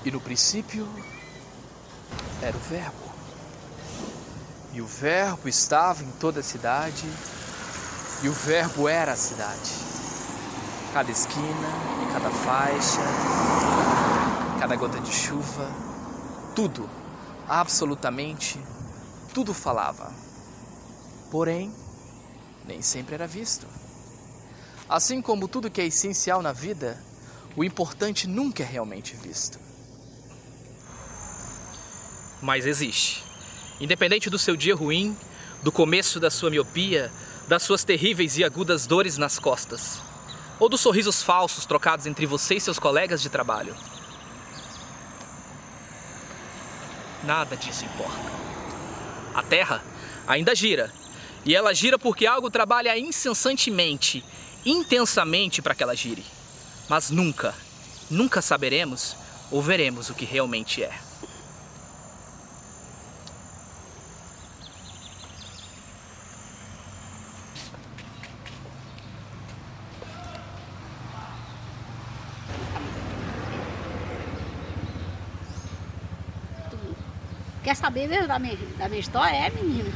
E no princípio era o Verbo. E o Verbo estava em toda a cidade, e o Verbo era a cidade. Cada esquina, cada faixa, cada gota de chuva, tudo, absolutamente tudo falava. Porém, nem sempre era visto. Assim como tudo que é essencial na vida, o importante nunca é realmente visto. Mas existe. Independente do seu dia ruim, do começo da sua miopia, das suas terríveis e agudas dores nas costas, ou dos sorrisos falsos trocados entre você e seus colegas de trabalho. Nada disso importa. A Terra ainda gira, e ela gira porque algo trabalha incessantemente, intensamente para que ela gire. Mas nunca saberemos ou veremos o que realmente é. Quer saber mesmo da minha história? É, menina?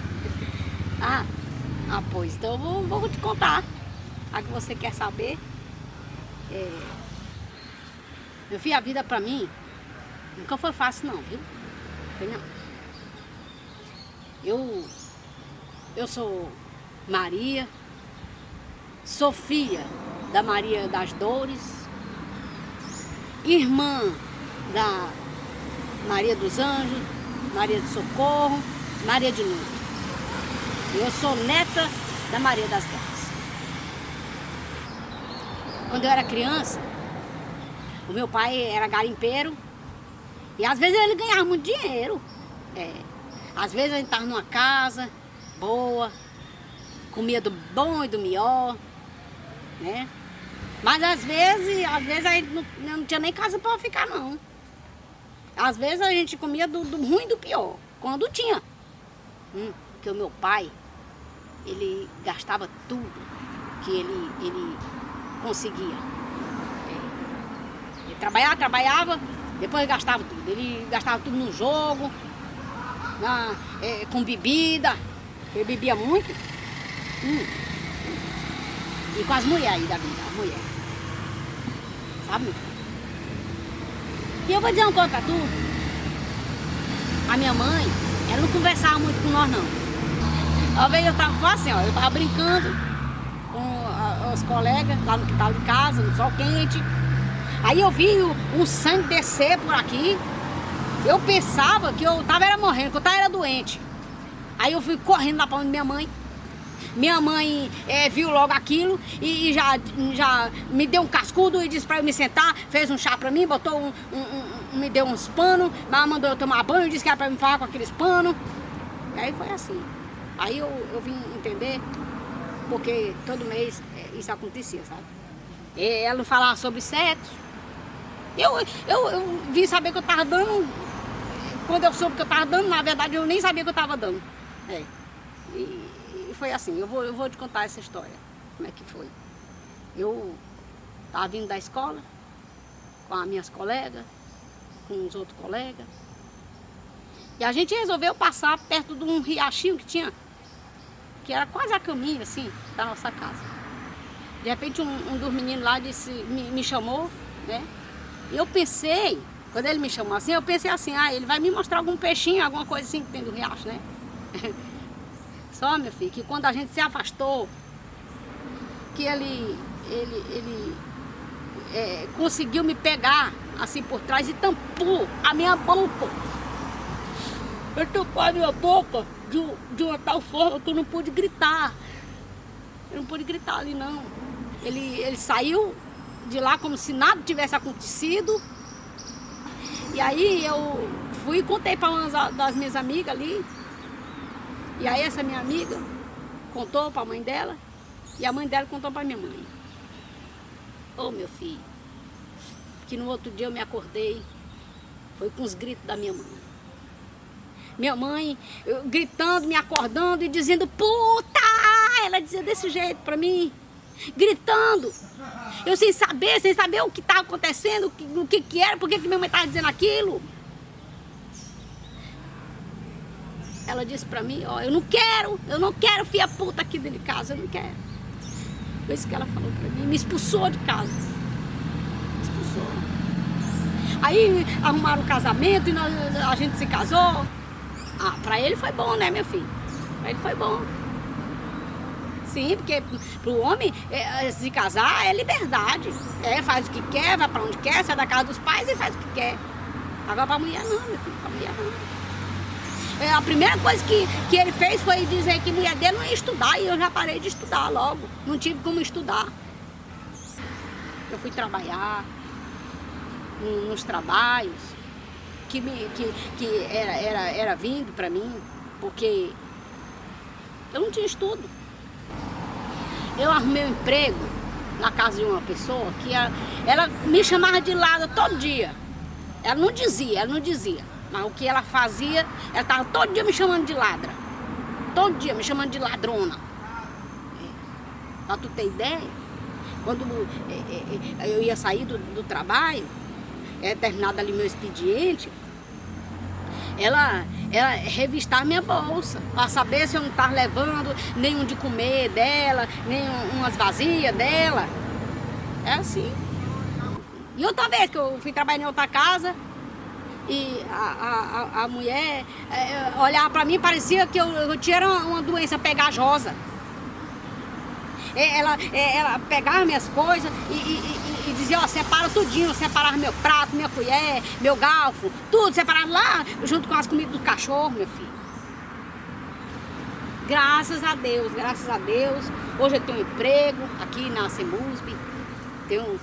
Pois então eu vou te contar. A que você quer saber. Meu filho, a vida pra mim nunca foi fácil não, viu? Foi não. Eu sou Maria, sou filha da Maria das Dores, irmã da Maria dos Anjos, Maria do Socorro, Maria de Lourdes. Eu sou neta da Maria das Dores. Quando eu era criança, o meu pai era garimpeiro e às vezes ele ganhava muito dinheiro. Às vezes a gente estava numa casa boa, comia do bom e do melhor, né? Mas às vezes a gente não tinha nem casa para ficar, não. Às vezes a gente comia do ruim e do pior, quando tinha. Porque o meu pai, ele gastava tudo que ele conseguia. Ele trabalhava, depois gastava tudo. Ele gastava tudo no jogo, com bebida, ele bebia muito. E com as mulheres aí da vida, a mulher. Sabe, meu filho? E eu vou dizer uma coisa pra tu. A minha mãe, ela não conversava muito com nós, não. Uma vez eu tava brincando com os colegas lá no quintal de casa, no sol quente. Aí eu vi um sangue descer por aqui. Eu pensava que eu tava morrendo, que eu tava doente. Aí eu fui correndo lá pra onde minha mãe. Minha mãe viu logo aquilo e já me deu um cascudo e disse pra eu me sentar, fez um chá pra mim, botou me deu uns panos, mas mandou eu tomar banho, disse que era pra me falar com aqueles panos. E aí foi assim. Aí eu vim entender porque todo mês isso acontecia, sabe? Ela não falava sobre sexo. Eu vim saber que eu estava dando. Quando eu soube que eu estava dando, na verdade eu nem sabia que eu estava dando. E foi assim, eu vou te contar essa história, como é que foi. Eu estava vindo da escola com as minhas colegas, com os outros colegas. E a gente resolveu passar perto de um riachinho que tinha, que era quase a caminho, assim, da nossa casa. De repente um dos meninos lá me chamou, né? E eu pensei, quando ele me chamou assim, eu pensei assim, ele vai me mostrar algum peixinho, alguma coisa assim que tem do riacho, né? Só, meu filho, que quando a gente se afastou, que ele conseguiu me pegar assim por trás e tampou a minha boca. Ele tampou a minha boca de uma tal forma que eu não pude gritar. Eu não pude gritar ali, não. Ele saiu de lá como se nada tivesse acontecido. E aí eu fui e contei para uma das minhas amigas ali. E aí essa minha amiga contou para a mãe dela. E a mãe dela contou para minha mãe. Ô, meu filho, que no outro dia eu me acordei, foi com os gritos da minha mãe. Minha mãe gritando, me acordando e dizendo, puta! Ela dizia desse jeito pra mim, gritando. Eu sem saber o que estava acontecendo, o que era, por que minha mãe estava dizendo aquilo. Ela disse pra mim, ó, eu não quero filha puta aqui dentro de casa, eu não quero. Foi isso que ela falou pra mim, me expulsou de casa. Me expulsou. Aí arrumaram o casamento e a gente se casou. Pra ele foi bom, né, meu filho? Pra ele foi bom. Sim, porque pro homem se casar é liberdade. Faz o que quer, vai pra onde quer, sai da casa dos pais e faz o que quer. Agora pra mulher não, meu filho, pra mulher não. A primeira coisa que ele fez foi dizer que a mulher dele não ia estudar e eu já parei de estudar logo. Não tive como estudar. Eu fui trabalhar nos trabalhos que era vindo para mim, porque eu não tinha estudo. Eu arrumei um emprego na casa de uma pessoa que ela me chamava de ladra todo dia. Ela não dizia. Mas o que ela fazia, ela estava todo dia me chamando de ladra. Todo dia me chamando de ladrona. Pra tu ter ideia, quando eu ia sair do trabalho, terminado ali meu expediente, ela revistava minha bolsa, para saber se eu não estava levando nenhum de comer dela, nem umas vazias dela. É assim. E outra vez que eu fui trabalhar em outra casa, e a mulher olhava para mim, parecia que eu tinha uma doença pegajosa. Ela pegava minhas coisas e dizia, ó, separa tudinho, separava meu prato, minha colher, meu garfo, tudo separado lá, junto com as comidas do cachorro, meu filho. Graças a Deus, hoje eu tenho um emprego aqui na Semusb, tenho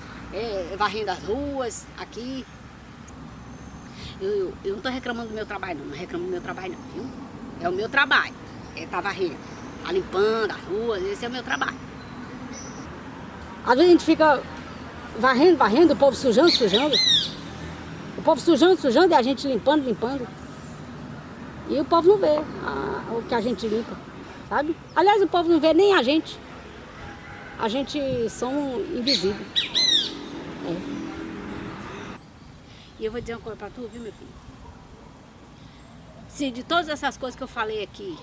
varrendo as ruas aqui. Eu não estou reclamando do meu trabalho, não reclamo do meu trabalho não, viu? É o meu trabalho, tá varrendo, tá limpando as ruas, esse é o meu trabalho. Às vezes a gente fica varrendo, o povo sujando. O povo sujando e a gente limpando. E o povo não vê o que a gente limpa, sabe? Aliás, o povo não vê nem a gente. A gente somos invisíveis. E eu vou dizer uma coisa pra tu, viu, meu filho? Se de todas essas coisas que eu falei aqui,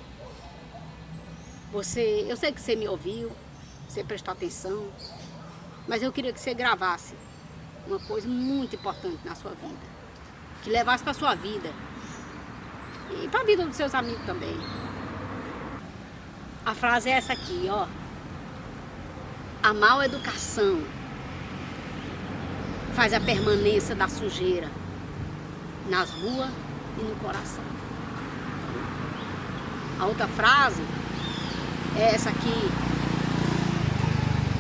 eu sei que você me ouviu, você prestou atenção, mas eu queria que você gravasse uma coisa muito importante na sua vida, que levasse para sua vida e para a vida dos seus amigos também. A frase é essa aqui, ó: a mal educação faz a permanência da sujeira nas ruas e no coração. A outra frase é essa aqui: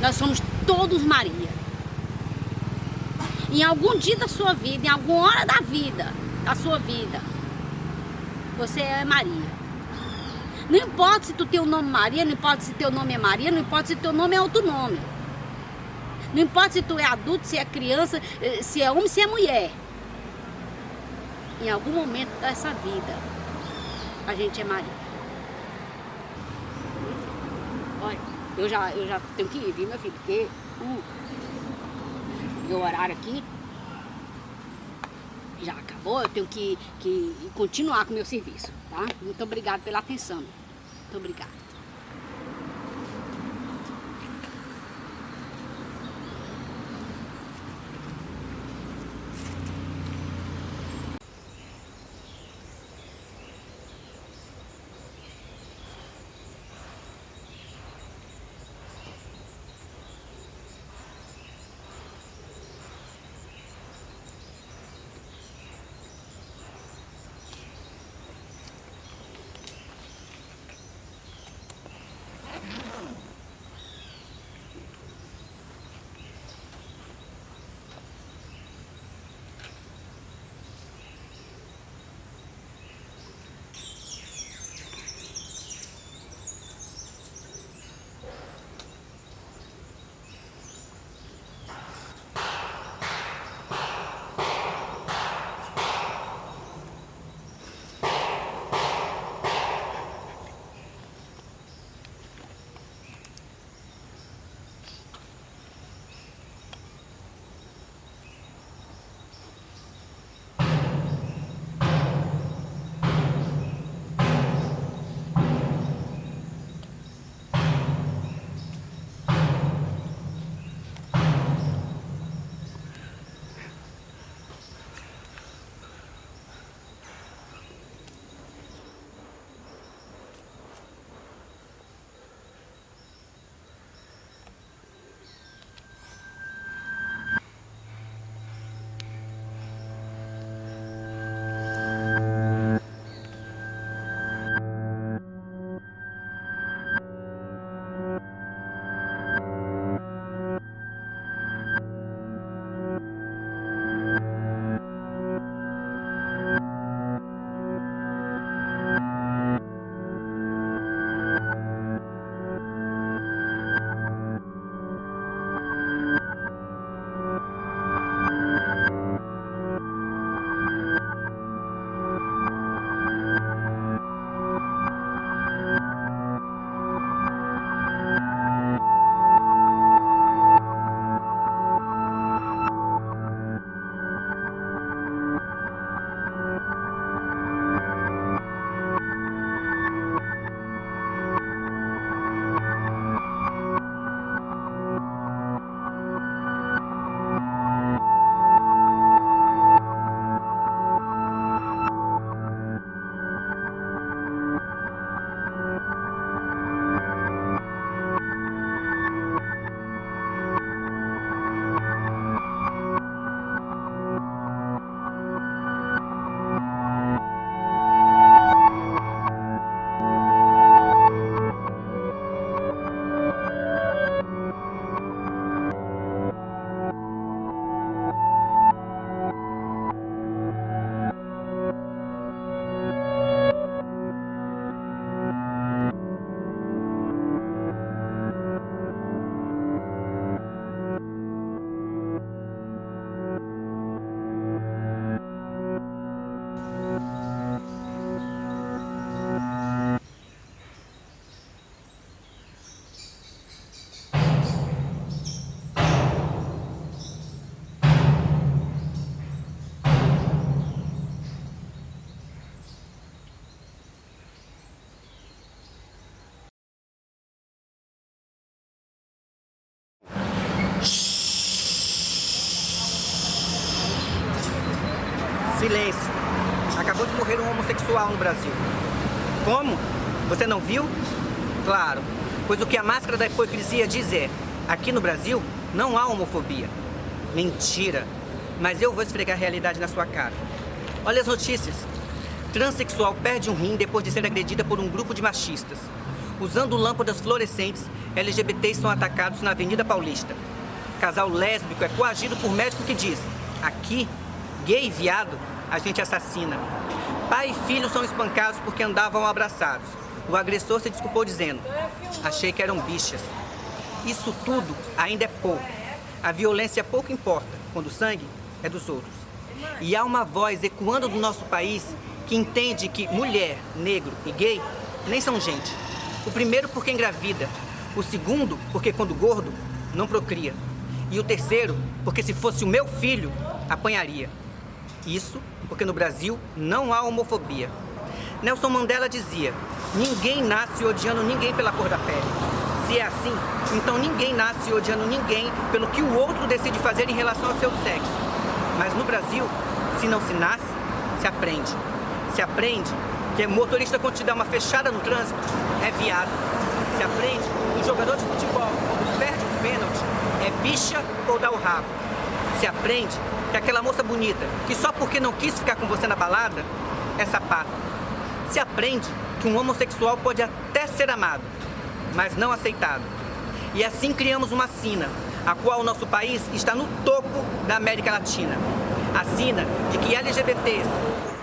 nós somos todos Maria. Em algum dia da sua vida, em alguma hora da sua vida, você é Maria. Não importa se tu tem o nome Maria, não importa se teu nome é Maria, não importa se teu nome é outro nome. Não importa se tu é adulto, se é criança, se é homem, se é mulher. Em algum momento dessa vida, a gente é marido. Olha, eu já tenho que ir, viu, meu filho? Porque meu horário aqui já acabou, eu tenho que continuar com o meu serviço, tá? Muito obrigada pela atenção. Muito obrigada. Silêncio. Acabou de morrer um homossexual no Brasil. Como? Você não viu? Claro, pois o que a máscara da hipocrisia diz é: aqui no Brasil não há homofobia. Mentira. Mas eu vou esfregar a realidade na sua cara. Olha as notícias. Transsexual perde um rim depois de ser agredida por um grupo de machistas. Usando lâmpadas fluorescentes, LGBTs são atacados na Avenida Paulista. Casal lésbico é coagido por médico que diz: aqui, gay e viado, a gente assassina. Pai e filho são espancados porque andavam abraçados. O agressor se desculpou dizendo: achei que eram bichas. Isso tudo ainda é pouco. A violência pouco importa quando o sangue é dos outros. E há uma voz ecoando do nosso país que entende que mulher, negro e gay nem são gente. O primeiro porque engravida, o segundo porque quando gordo não procria. E o terceiro porque se fosse o meu filho, apanharia. Isso porque no Brasil não há homofobia. Nelson Mandela dizia: ninguém nasce odiando ninguém pela cor da pele. Se é assim, então ninguém nasce odiando ninguém pelo que o outro decide fazer em relação ao seu sexo. Mas no Brasil, se não se nasce, se aprende. Se aprende que o motorista, quando te dá uma fechada no trânsito, é viado. Se aprende que o jogador de futebol, quando perde um pênalti, é bicha ou dá o rabo. Se aprende que aquela moça bonita, que só porque não quis ficar com você na balada, é sapata. Se aprende que um homossexual pode até ser amado, mas não aceitado. E assim criamos uma sina, a qual o nosso país está no topo da América Latina. A sina de que LGBTs,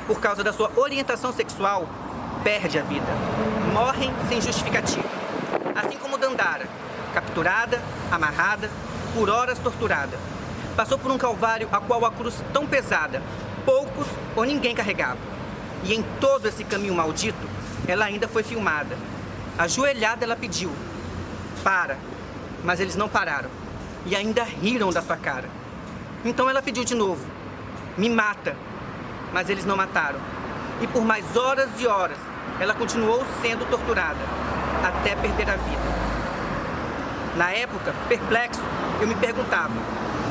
por causa da sua orientação sexual, perde a vida. Morrem sem justificativa. Assim como Dandara, capturada, amarrada, por horas torturada. Passou por um calvário a qual a cruz tão pesada, poucos ou ninguém carregava. E em todo esse caminho maldito, ela ainda foi filmada. Ajoelhada ela pediu: para. Mas eles não pararam. E ainda riram da sua cara. Então ela pediu de novo: me mata. Mas eles não mataram. E por mais horas e horas, ela continuou sendo torturada, até perder a vida. Na época, perplexo, eu me perguntava: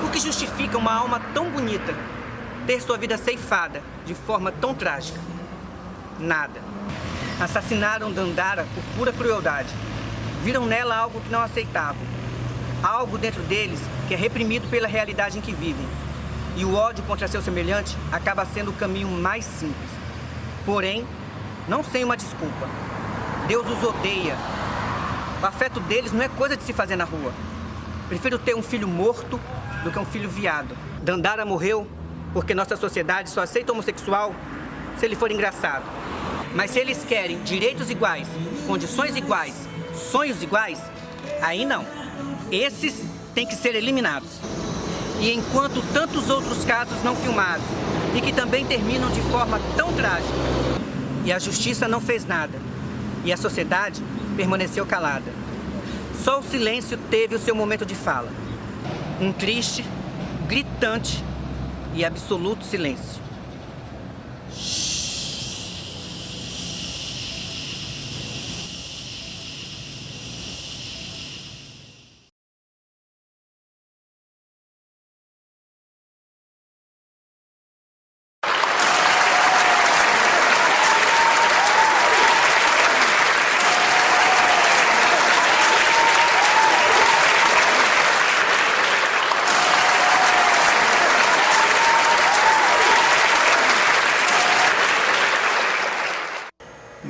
o que justifica uma alma tão bonita ter sua vida ceifada de forma tão trágica? Nada. Assassinaram Dandara por pura crueldade. Viram nela algo que não aceitavam. Algo dentro deles que é reprimido pela realidade em que vivem. E o ódio contra seu semelhante acaba sendo o caminho mais simples. Porém, não sem uma desculpa. Deus os odeia. O afeto deles não é coisa de se fazer na rua. Prefiro ter um filho morto do que um filho viado. Dandara morreu porque nossa sociedade só aceita homossexual se ele for engraçado. Mas se eles querem direitos iguais, condições iguais, sonhos iguais, aí não. Esses têm que ser eliminados. E enquanto tantos outros casos não filmados, e que também terminam de forma tão trágica, e a justiça não fez nada, e a sociedade permaneceu calada. Só o silêncio teve o seu momento de fala. Um triste, gritante e absoluto silêncio.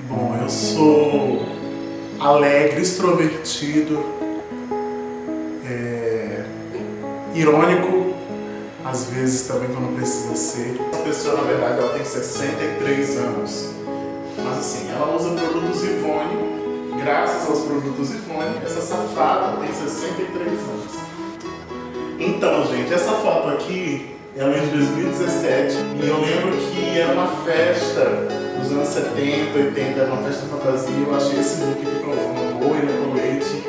Bom, eu sou alegre, extrovertido, irônico, às vezes também quando precisa ser. A pessoa, na verdade, ela tem 63 anos, mas assim, ela usa produtos Ivone. Graças aos produtos Ivone, essa safada tem 63 anos. Então, gente, essa foto aqui, ela é de 2017 e eu lembro que era uma festa dos anos 70, 80, era uma festa fantasia. Eu achei esse look aqui pra usar uma loira, colete.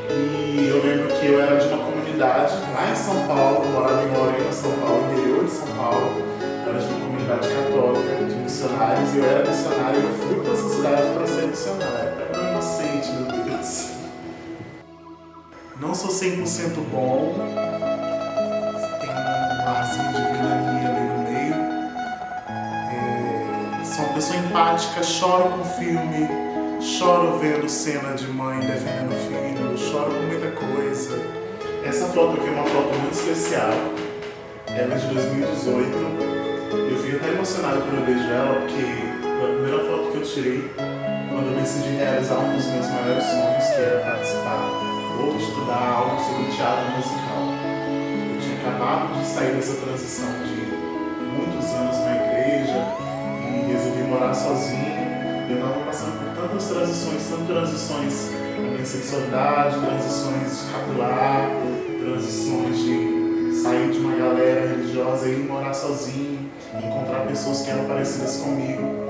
E eu lembro que eu era de uma comunidade lá em São Paulo, morava em Lorena, São Paulo, interior de São Paulo. Eu era de uma comunidade católica, de missionários, e eu era missionário e eu fui para essa cidade para ser missionário. Eu era inocente, meu Deus. Não sou 100% bom. Tem um arzinho de vilania ali no meio. Sou uma pessoa empática, choro com filme, choro vendo cena de mãe defendendo filho, choro com muita coisa. Essa foto aqui é uma foto muito especial. Ela é de 2018. Eu fiquei até emocionado quando eu vejo ela, porque foi a primeira foto que eu tirei quando eu decidi realizar um dos meus maiores sonhos, que era participar ou estudar algo sobre teatro musical. Eu tinha acabado de sair dessa transição de muitos anos na igreja e resolvi morar sozinho. Eu estava passando por tantas transições na minha sexualidade, transições capilar, transições de sair de uma galera religiosa e ir morar sozinho, encontrar pessoas que eram parecidas comigo.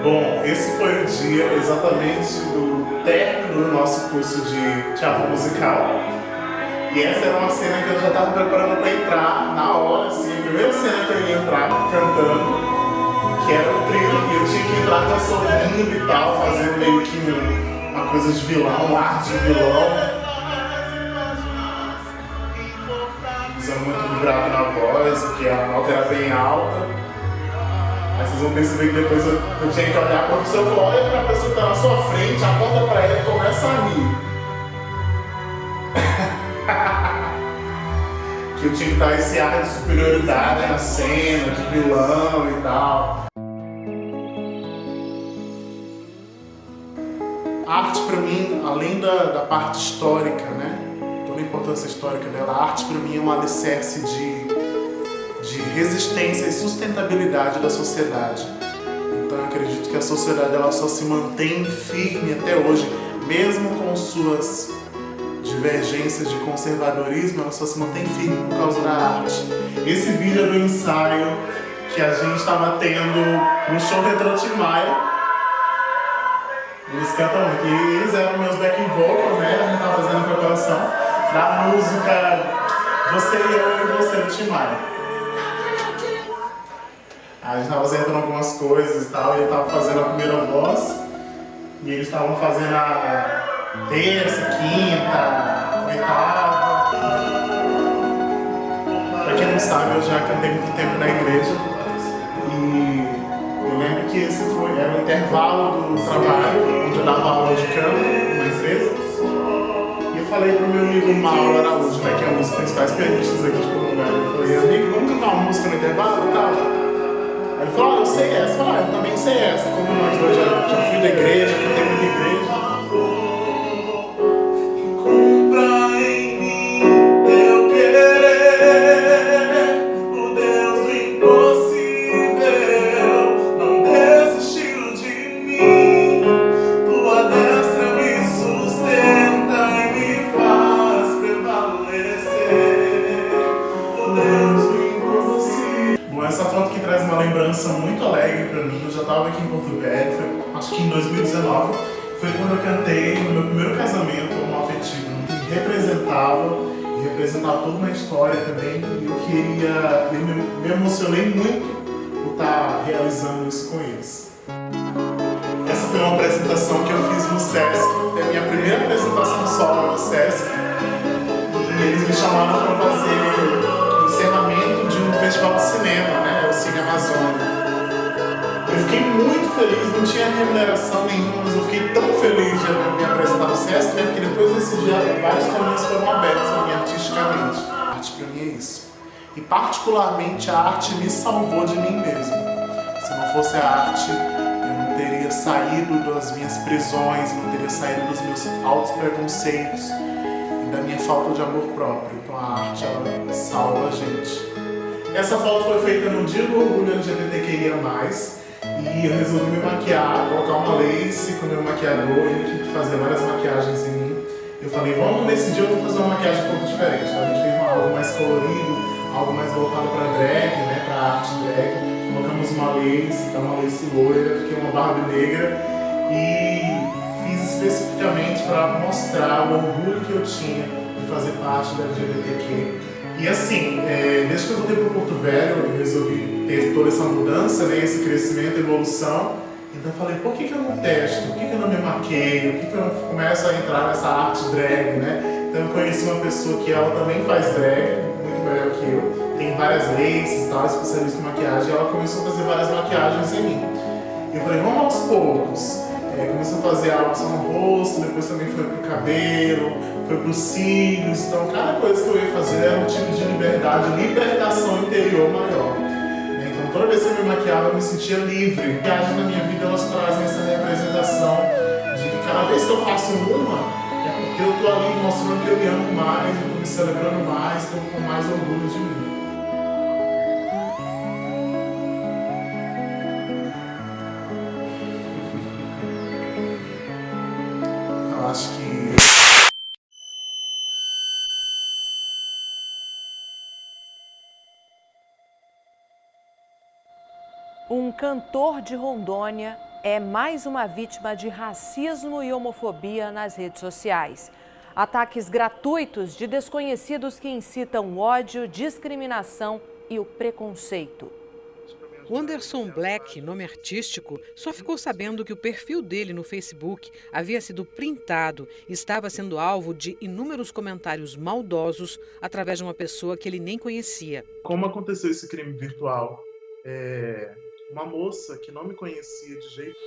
Bom, esse foi o dia exatamente do término do nosso curso de teatro musical. E essa era uma cena que eu já estava preparando para entrar na hora, assim, a primeira cena que eu ia entrar cantando, que era o trio, e eu tinha que entrar sorrindo e tal, fazendo meio que uma coisa de vilão, uma arte de vilão. Usando muito vibrato na voz, porque a nota era bem alta. Aí vocês vão perceber que depois eu tinha que olhar para o professor e falar, olha para a pessoa que está na sua frente, aponta para ela e começa a rir. Que eu tinha que dar esse ar de superioridade na cena, de vilão e tal. A arte para mim, além da parte histórica, né? Toda a importância histórica dela, a arte para mim é um alicerce de resistência e sustentabilidade da sociedade. Então eu acredito que a sociedade ela só se mantém firme até hoje, mesmo com suas divergências de conservadorismo, ela só se mantém firme por causa da arte. Esse vídeo é do ensaio que a gente estava tendo no show Retro Tim Maia. Eles cantam muito, e eles eram meus backing vocals, né? A gente estava fazendo a preparação da música Você e Eu e Você do Tim Maia. A gente estava acertando algumas coisas e tal, e eu estava fazendo a primeira voz, e eles estavam fazendo a terça, quinta, oitava. Pra quem não sabe, eu já cantei muito tempo na igreja, e eu lembro que esse era o intervalo do trabalho, onde eu dava aula de canto numa empresa, e eu falei pro meu amigo Mauro Araújo, né, que é um dos principais pianistas aqui de Porto Velho, eu falei, amigo, vamos cantar uma música no intervalo e tal? Aí ele falou, eu sei essa. Eu falei, eu também sei essa. Como nós dois já fui da igreja, cantei muita igreja. Encontra em mim teu querer, o Deus do impossível não desistiu de mim. Tua destra me sustenta e me faz prevalecer. O Deus do impossível. Bom, essa foto que traz uma lembrança muito alegre pra mim. Eu já estava aqui em Porto Velho, acho que em 2019, foi quando eu cantei no meu primeiro casamento homoafetivo, que representava toda uma história também, e eu me emocionei muito por estar realizando isso com eles. Essa foi uma apresentação que eu fiz no Sesc, foi a minha primeira apresentação solo no Sesc, e eles me chamaram para fazer o encerramento de um festival de cinema, né, o Cine Amazônia. Eu fiquei muito feliz, não tinha remuneração nenhuma, mas eu fiquei tão feliz de me apresentar no Sesc, né, porque depois desse dia vários caminhos foram abertos para mim artisticamente. A arte para mim é isso. E particularmente a arte me salvou de mim mesmo. Se não fosse a arte, eu não teria saído das minhas prisões, não teria saído dos meus altos preconceitos e da minha falta de amor próprio. Então a arte, ela salva a gente. Essa foto foi feita no dia do orgulho LGBTQIA+, e eu resolvi me maquiar, colocar uma lace com o meu maquiador, ele que fazia várias maquiagens em mim. Eu falei, vamos nesse dia eu vou fazer uma maquiagem um pouco diferente. Então, a gente fez algo mais colorido, algo mais voltado para drag, né, para arte drag. Colocamos uma lace loira, fiquei uma Barbie negra e fiz especificamente para mostrar o orgulho que eu tinha de fazer parte da LGBTQ. E assim, desde que eu voltei para o Porto Velho, eu resolvi ter toda essa mudança, né, esse crescimento, evolução. Então eu falei, por que eu não testo? Por que eu não me maqueio? Por que eu não começo a entrar nessa arte drag, né? Então eu conheci uma pessoa que ela também faz drag, muito melhor que eu. Tem várias laces e tal, especialista em maquiagem. E ela começou a fazer várias maquiagens em mim. E eu falei, vamos aos poucos. Começou a fazer algo só no rosto, depois também foi pro cabelo, foi pros cílios. Então cada coisa que eu ia fazer era um tipo de liberdade, libertação interior maior. Então toda vez que eu me maquiava eu me sentia livre. As maquiagens na minha vida elas trazem essa representação de que cada vez que eu faço uma, é porque eu tô ali mostrando que eu me amo mais, eu tô me celebrando mais, tô com mais orgulho de mim. Um cantor de Rondônia é mais uma vítima de racismo e homofobia nas redes sociais. Ataques gratuitos de desconhecidos que incitam ódio, discriminação e o preconceito. O Anderson Black, nome artístico, só ficou sabendo que o perfil dele no Facebook havia sido printado e estava sendo alvo de inúmeros comentários maldosos através de uma pessoa que ele nem conhecia. Como aconteceu esse crime virtual? Uma moça que não me conhecia de jeito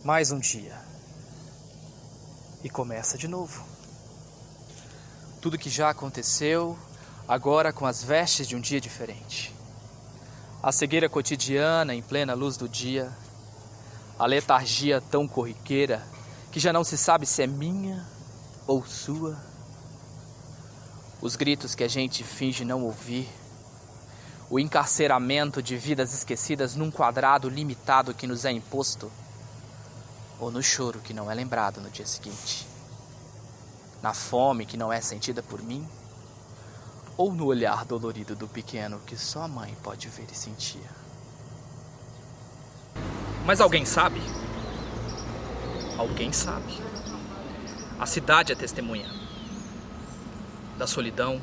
Mais um dia. E começa de novo. Tudo que já aconteceu, agora com as vestes de um dia diferente. A cegueira cotidiana em plena luz do dia. A letargia tão corriqueira que já não se sabe se é minha ou sua. Os gritos que a gente finge não ouvir. O encarceramento de vidas esquecidas num quadrado limitado que nos é imposto. Ou no choro que não é lembrado no dia seguinte. Na fome que não é sentida por mim. Ou no olhar dolorido do pequeno que só a mãe pode ver e sentir. Mas alguém sabe? Alguém sabe. A cidade é testemunha. Da solidão,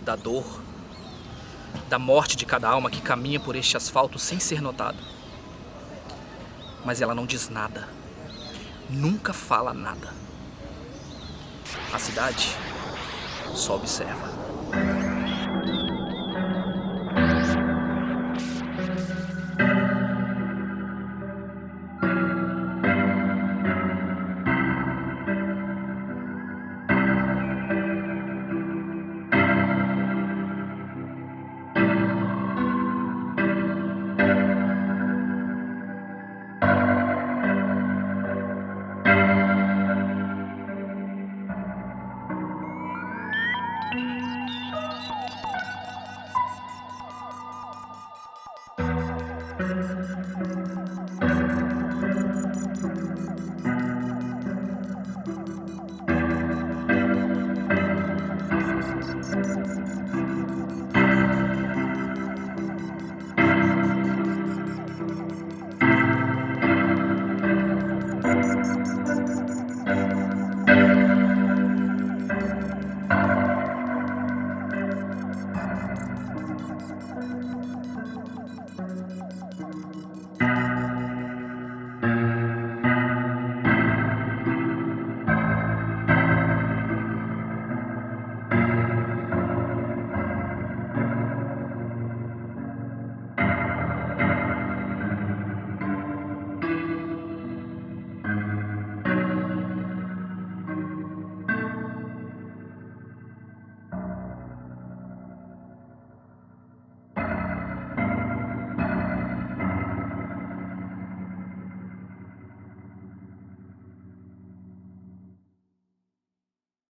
da dor, da morte de cada alma que caminha por este asfalto sem ser notada. Mas ela não diz nada. Nunca fala nada. A cidade só observa.